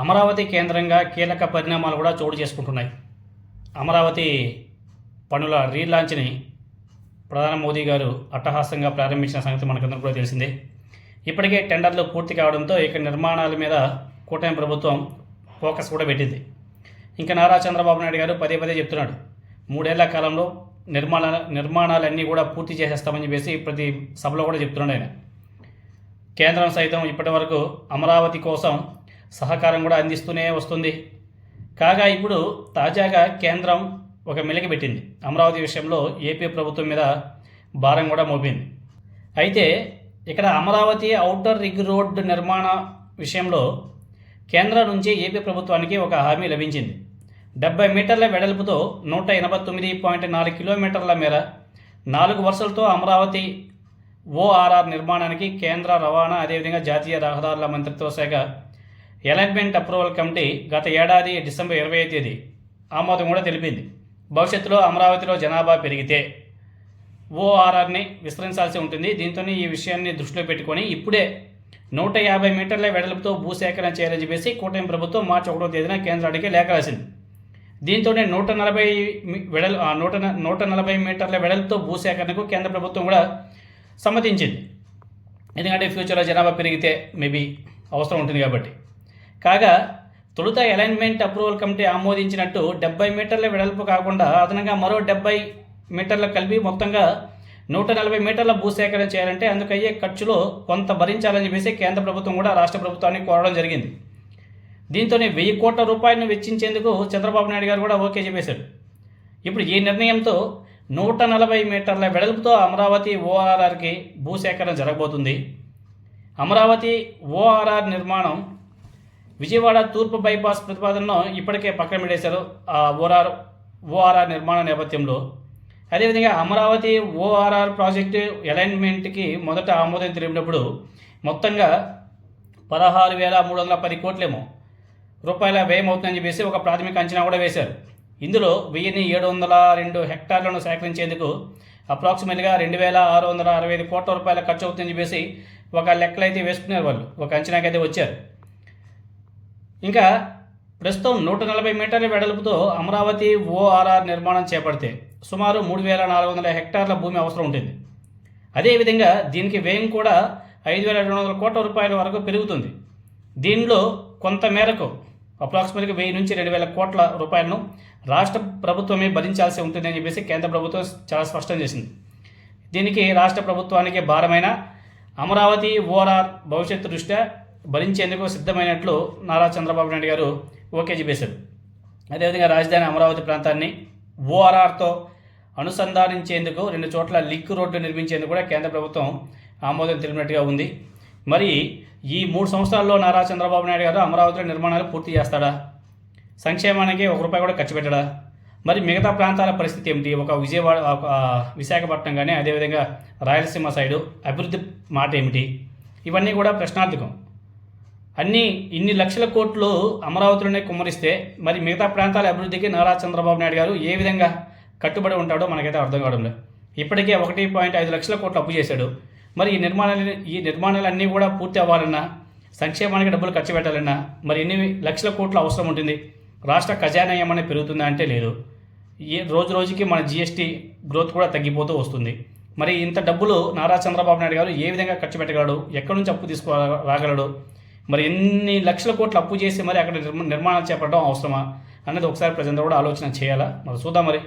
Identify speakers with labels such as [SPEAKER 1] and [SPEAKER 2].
[SPEAKER 1] అమరావతి కేంద్రంగా కీలక పరిణామాలు కూడా చోటు చేసుకుంటున్నాయి. అమరావతి పనుల రీలాంచ్ని ప్రధాని మోదీ గారు అట్టహాసంగా ప్రారంభించిన సంగతి మనకందరూ కూడా తెలిసిందే. ఇప్పటికే టెండర్లు పూర్తి కావడంతో ఇక నిర్మాణాల మీద కూటమి ప్రభుత్వం ఫోకస్ కూడా పెట్టింది. ఇంకా నారా చంద్రబాబు నాయుడు గారు పదే పదే చెప్తున్నాడు, 3 ఏళ్ల కాలంలో నిర్మాణాలన్నీ కూడా పూర్తి చేసేస్తామని చెప్పేసి ప్రతి సభలో కూడా చెప్తున్నాడు ఆయన. కేంద్రం సైతం ఇప్పటి వరకు అమరావతి కోసం సహకారం కూడా అందిస్తూనే వస్తుంది. కాగా ఇప్పుడు తాజాగా కేంద్రం ఒక మెలిక పెట్టింది. అమరావతి విషయంలో ఏపీ ప్రభుత్వం మీద భారం కూడా మోపింది. అయితే ఇక్కడ అమరావతి ఔటర్ రింగ్ రోడ్డు నిర్మాణ విషయంలో కేంద్రం నుంచి ఏపీ ప్రభుత్వానికి ఒక హామీ లభించింది. 70 మీటర్ల వెడల్పుతో 189.4 కిలోమీటర్ల మేర 4 వరుసలతో అమరావతి ఓఆర్ఆర్ నిర్మాణానికి కేంద్ర రవాణా అదేవిధంగా జాతీయ రహదారుల మంత్రిత్వ శాఖ అలైన్మెంట్ అప్రూవల్ కమిటీ గత ఏడాది డిసెంబర్ 20వ తేదీ ఆమోదం కూడా తెలిపింది. భవిష్యత్తులో అమరావతిలో జనాభా పెరిగితే ఓఆర్ఆర్ని విస్తరించాల్సి ఉంటుంది. దీంతో ఈ విషయాన్ని దృష్టిలో పెట్టుకొని ఇప్పుడే 150 మీటర్ల వెడల్పుతో భూసేకరణ చేయాలని చెప్పేసి కూటమి ప్రభుత్వం మార్చి 1వ తేదీన కేంద్రానికి లేఖ రాసింది. దీంతోనే 140 మీటర్ల వెడల్పుతో భూసేకరణకు కేంద్ర ప్రభుత్వం కూడా సమ్మతించింది. ఎందుకంటే ఫ్యూచర్లో జనాభా పెరిగితే మేబీ అవసరం ఉంటుంది కాబట్టి. కాగా తొలుత అలైన్మెంట్ అప్రూవల్ కమిటీ ఆమోదించినట్టు 70 మీటర్ల వెడల్పు కాకుండా అదనంగా మరో 70 మీటర్లు కలిపి మొత్తంగా 140 మీటర్ల భూసేకరణ చేయాలంటే అందుకయ్యే ఖర్చులో కొంత భరించాలని చెప్పేసి కేంద్ర ప్రభుత్వం కూడా రాష్ట్ర ప్రభుత్వాన్ని కోరడం జరిగింది. దీంతోనే 1000 కోట్ల రూపాయలను వెచ్చించేందుకు చంద్రబాబు నాయుడు గారు కూడా ఓకే చెప్పేశారు. ఇప్పుడు ఈ నిర్ణయంతో 140 మీటర్ల వెడల్పుతో అమరావతి ఓఆర్ఆర్కి భూసేకరణ జరగబోతుంది. అమరావతి ఓఆర్ఆర్ నిర్మాణం విజయవాడ తూర్పు బైపాస్ ప్రతిపాదనను ఇప్పటికే పక్కన పెట్టేశారు. ఆ ఓఆర్ఆర్ నిర్మాణ నేపథ్యంలో అదేవిధంగా అమరావతి ఓఆర్ఆర్ ప్రాజెక్టు అలైన్మెంట్కి మొదట ఆమోదం తెలిపినప్పుడు మొత్తంగా 16,310 కోట్లేమో రూపాయల వ్యయం అవుతుందని చెప్పేసి ఒక ప్రాథమిక అంచనా కూడా వేశారు. ఇందులో 1,702 హెక్టార్లను సేకరించేందుకు అప్రాక్సిమేట్గా 2,665 కోట్ల రూపాయల ఖర్చు అవుతుందని చెప్పేసి ఒక లెక్కలు అయితే వేసుకున్నారు. వాళ్ళు ఒక అంచనాకైతే వచ్చారు. ఇంకా ప్రస్తుతం 140 మీటర్ల వెడల్పుతో అమరావతి ఓఆర్ఆర్ నిర్మాణం చేపడితే సుమారు 3,400 హెక్టార్ల భూమి అవసరం ఉంటుంది. అదేవిధంగా దీనికి వ్యయం కూడా 5,200 కోట్ల రూపాయల వరకు పెరుగుతుంది. దీనిలో కొంత మేరకు అప్రాక్సిమేట్గా 1000 నుంచి 2,000 కోట్ల రూపాయలను రాష్ట్ర ప్రభుత్వమే భరించాల్సి ఉంటుందని చెప్పేసి కేంద్ర ప్రభుత్వం చాలా స్పష్టం చేసింది. దీనికి రాష్ట్ర ప్రభుత్వానికి భారమైన అమరావతి ఓఆర్ఆర్ భవిష్యత్తు దృష్ట్యా భరించేందుకు సిద్ధమైనట్లు నారా చంద్రబాబు నాయుడు గారు ఓకే చెప్పేశారు. అదేవిధంగా రాజధాని అమరావతి ప్రాంతాన్ని ఓఆర్ఆర్తో అనుసంధానించేందుకు 2 చోట్ల లింక్ రోడ్డు నిర్మించేందుకు కూడా కేంద్ర ప్రభుత్వం ఆమోదం తెలిపినట్టుగా ఉంది. మరి ఈ 3 సంవత్సరాల్లో నారా చంద్రబాబు నాయుడు గారు అమరావతిలో నిర్మాణాలు పూర్తి చేస్తాడా? సంక్షేమానికి ₹1 కూడా ఖర్చు పెట్టడా? మరి మిగతా ప్రాంతాల పరిస్థితి ఏమిటి? ఒక విశాఖపట్నం కానీ అదేవిధంగా రాయలసీమ సైడు అభివృద్ధి మాట ఏమిటి? ఇవన్నీ కూడా ప్రశ్నార్థకం. ఇన్ని లక్షల కోట్లు అమరావతిలోనే కుమ్మరిస్తే మరి మిగతా ప్రాంతాల అభివృద్ధికి నారా చంద్రబాబు నాయుడు గారు ఏ విధంగా కట్టుబడి ఉంటాడో మనకైతే అర్థం కావడం లేదు. ఇప్పటికే 1.5 లక్షల కోట్లు అప్పు చేశాడు. మరి ఈ నిర్మాణాలన్నీ కూడా పూర్తి అవ్వాలన్నా, సంక్షేమానికి డబ్బులు ఖర్చు పెట్టాలన్నా మరి ఎన్ని లక్షల కోట్లు అవసరం ఉంటుంది? రాష్ట్ర ఖజానా ఏమైనా పెరుగుతుందా అంటే లేదు. రోజు రోజుకి మన జీఎస్టీ గ్రోత్ కూడా తగ్గిపోతూ వస్తుంది. మరి ఇంత డబ్బులు నారా చంద్రబాబు నాయుడు గారు ఏ విధంగా ఖర్చు పెట్టగలడు? ఎక్కడి నుంచి అప్పు రాగలడు? మరి ఎన్ని లక్షల కోట్లు అప్పు చేసి మరి అక్కడ నిర్మాణాలు చేపట్టడం అవసరమా అన్నది ఒకసారి ప్రజలందరూ కూడా ఆలోచన చేయాలా? మరి చూద్దాం మరి.